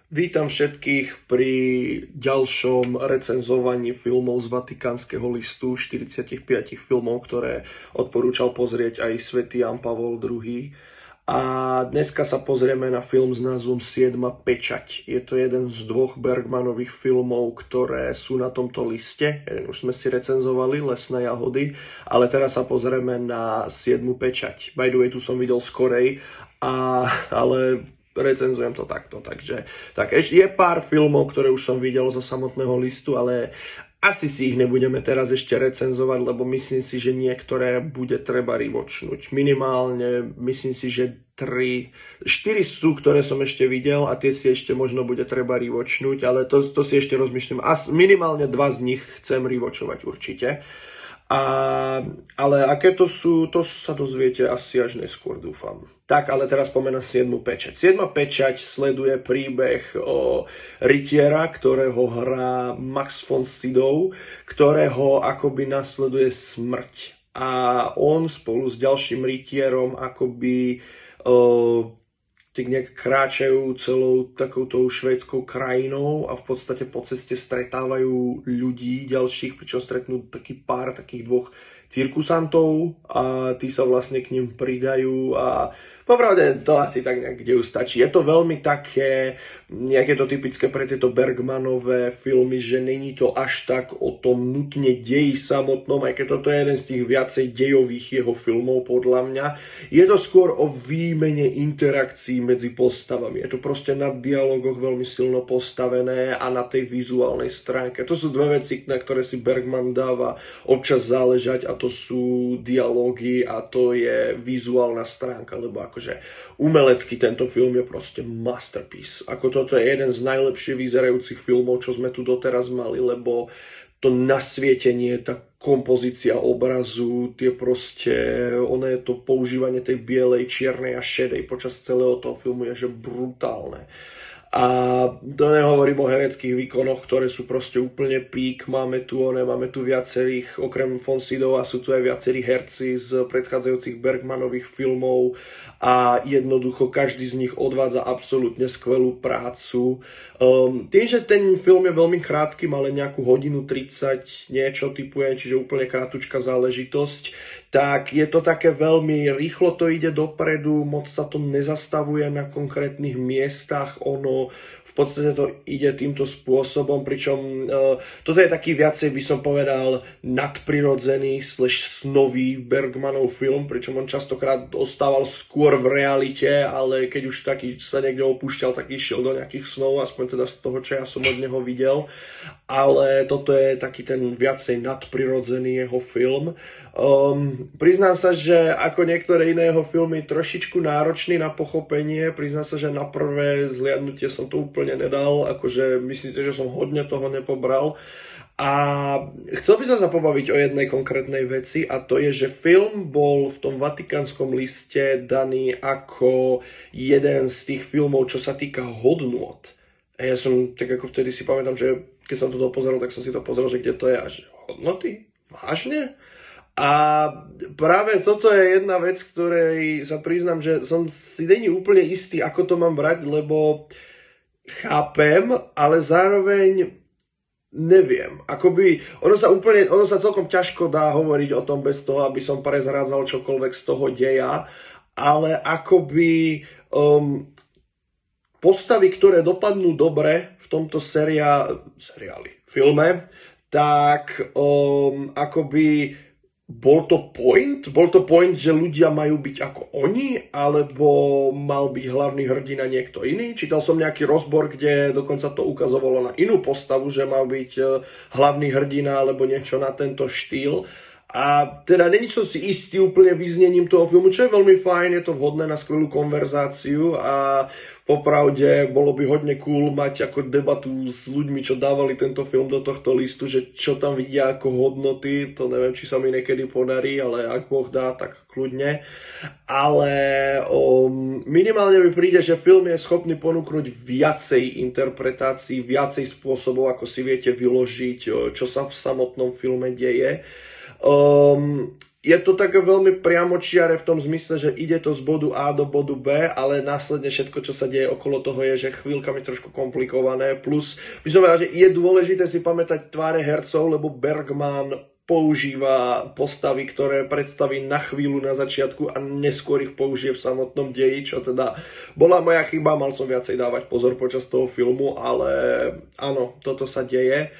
Vítam všetkých pri ďalšom recenzovaní filmov z Vatikánskeho listu, 45 filmov, ktoré odporúčal pozrieť aj svätý Ján Pavol II. A dneska sa pozrieme na film s názvom Siedma pečať. Je to jeden z dvoch Bergmanových filmov, ktoré sú na tomto liste. Už sme si recenzovali Lesné jahody, ale teraz sa pozrieme na Siedmu pečať. By the way, tu som videl skorej, ale recenzujem to takto. Takže tak, ešte je pár filmov, ktoré už som videl zo samotného listu, ale asi si ich nebudeme teraz ešte recenzovať, lebo myslím si, že niektoré bude treba rewatchnúť. Minimálne myslím si, že 4 sú, ktoré som ešte videl a tie si ešte možno bude treba rewatchnúť, ale to si ešte rozmýšľam. A minimálne 2 z nich chcem rewatchovať určite. Ale aké to sú, to sa dozviete asi až neskôr, dúfam. Tak, ale teraz pomená Siedmu pečať. Siedma pečať sleduje príbeh o rytiera, ktorého hrá Max von Sydow, ktorého akoby nasleduje smrť. A on spolu s ďalším rytierom akoby tak nejak kráčajú celou takouto švédskou krajinou a v podstate po ceste stretávajú ľudí ďalších, pričom stretnú taký pár takých dvoch cirkusantov a tí sa vlastne k nim pridajú a popravde to asi tak nejak kde stačí. Je to veľmi také, nejaké to typické pre tieto Bergmanové filmy, že není to až tak o tom nutne deji samotnom, aj keď toto je jeden z tých viacej dejových jeho filmov podľa mňa. Je to skôr o výmene interakcií medzi postavami. Je to proste na dialogoch veľmi silno postavené a na tej vizuálnej stránke. To sú dve veci, na ktoré si Bergman dáva občas záležať, a to sú dialógy a to je vizuálna stránka, lebo akože umelecky tento film je proste masterpiece. Ako toto je jeden z najlepšie vyzerajúcich filmov, čo sme tu doteraz mali, lebo to nasvietenie, tá kompozícia obrazu, tie proste, ono je to používanie tej bielej, čiernej a šedej počas celého toho filmu je že brutálne. A to nehovorím o hereckých výkonoch, ktoré sú proste úplne pík. Máme tu viacerých, okrem von Sydova sú tu aj viacerí herci z predchádzajúcich Bergmanových filmov a jednoducho každý z nich odvádza absolútne skvelú prácu. Tým, že ten film je veľmi krátky, má len nejakú hodinu 30 niečo typuje, čiže úplne krátučká záležitosť, tak je to také veľmi rýchlo to ide dopredu, moc sa to nezastavuje na konkrétnych miestach, ono v podstate to ide týmto spôsobom, pričom toto je taký viacej, by som povedal, nadprirodzený / snový Bergmanov film, pričom on častokrát ostával skôr v realite, ale keď už taký sa niekde opúšťal, tak išiel do nejakých snov, aspoň teda z toho, čo ja som od neho videl. Ale toto je taký ten viacej nadprirodzený jeho film. Priznám sa, že ako niektoré iné jeho filmy trošičku náročný na pochopenie, priznám sa, že na prvé zliadnutie som to úplne nedal, akože myslím si, že som hodne toho nepobral. A chcel by som sa pobaviť o jednej konkrétnej veci a to je, že film bol v tom Vatikánskom liste daný ako jeden z tých filmov, čo sa týka hodnôt. A ja som tak ako vtedy si pamätám, že keď som to pozeral, tak som si to pozrel, že kde to je a že hodnoty? Vážne? A práve toto je jedna vec, ktorej sa priznám, že som si není úplne istý, ako to mám brať, lebo chápem, ale zároveň neviem. Akoby, ono sa celkom ťažko dá hovoriť o tom bez toho, aby som prezrádzal čokoľvek z toho deja, ale akoby postavy, ktoré dopadnú dobre v tomto filme, tak akoby bol to point, že ľudia majú byť ako oni, alebo mal byť hlavný hrdina niekto iný. Čítal som nejaký rozbor, kde dokonca to ukazovalo na inú postavu, že mal byť hlavný hrdina, alebo niečo na tento štýl. A teda není som si istý úplne vyznením toho filmu, čo je veľmi fajn, je to vhodné na skvelú konverzáciu a popravde bolo by hodne cool mať ako debatu s ľuďmi, čo dávali tento film do tohto listu, že čo tam vidia ako hodnoty, to neviem, či sa mi niekedy podarí, ale ak Boh dá, tak kľudne. Ale minimálne mi príde, že film je schopný ponúknuť viacej interpretácií, viacej spôsobov, ako si viete vyložiť, čo sa v samotnom filme deje. je to také veľmi priamočiare v tom zmysle, že ide to z bodu A do bodu B, ale následne všetko, čo sa deje okolo toho, je, že chvíľkami trošku komplikované. Plus, by som povedal, že je dôležité si pamätať tváre hercov, lebo Bergman používa postavy, ktoré predstaví na chvíľu na začiatku a neskôr ich použije v samotnom deji, čo teda bola moja chyba, mal som viacej dávať pozor počas toho filmu, ale áno, toto sa deje.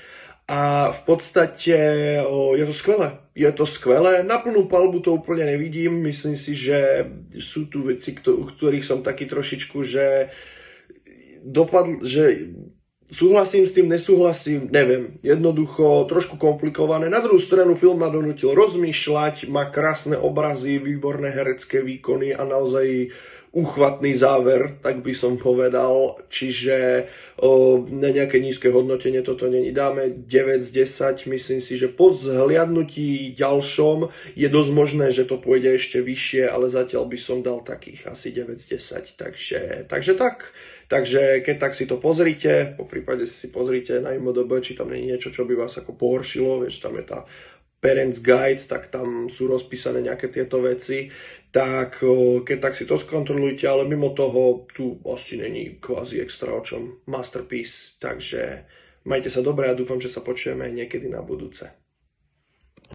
A v podstate je to skvelé. Je to skvelé. Na plnú palbu to úplne nevidím. Myslím si, že sú tu veci, u ktorých som taký trošičku, že súhlasím s tým, nesúhlasím, neviem. Jednoducho, trošku komplikované. Na druhú stranu film ma donútil rozmýšľať, má krásne obrazy, výborné herecké výkony a naozaj úchvatný záver, tak by som povedal. Čiže na nejaké nízke hodnotenie toto není. Dáme 9 z 10. Myslím si, že po zhliadnutí ďalšom je dosť možné, že to pôjde ešte vyššie, ale zatiaľ by som dal takých asi 9 z 10. Takže tak. Takže keď tak si to pozrite, po prípade si pozrite na IMDb, či tam nie je niečo, čo by vás ako pohoršilo, vieš, tam je tá Parents Guide, tak tam sú rozpísané nejaké tieto veci, tak keď tak si to skontrolujte, ale mimo toho tu asi není kvázi extra o čom. Masterpiece, takže majte sa dobre a dúfam, že sa počujeme niekedy na budúce.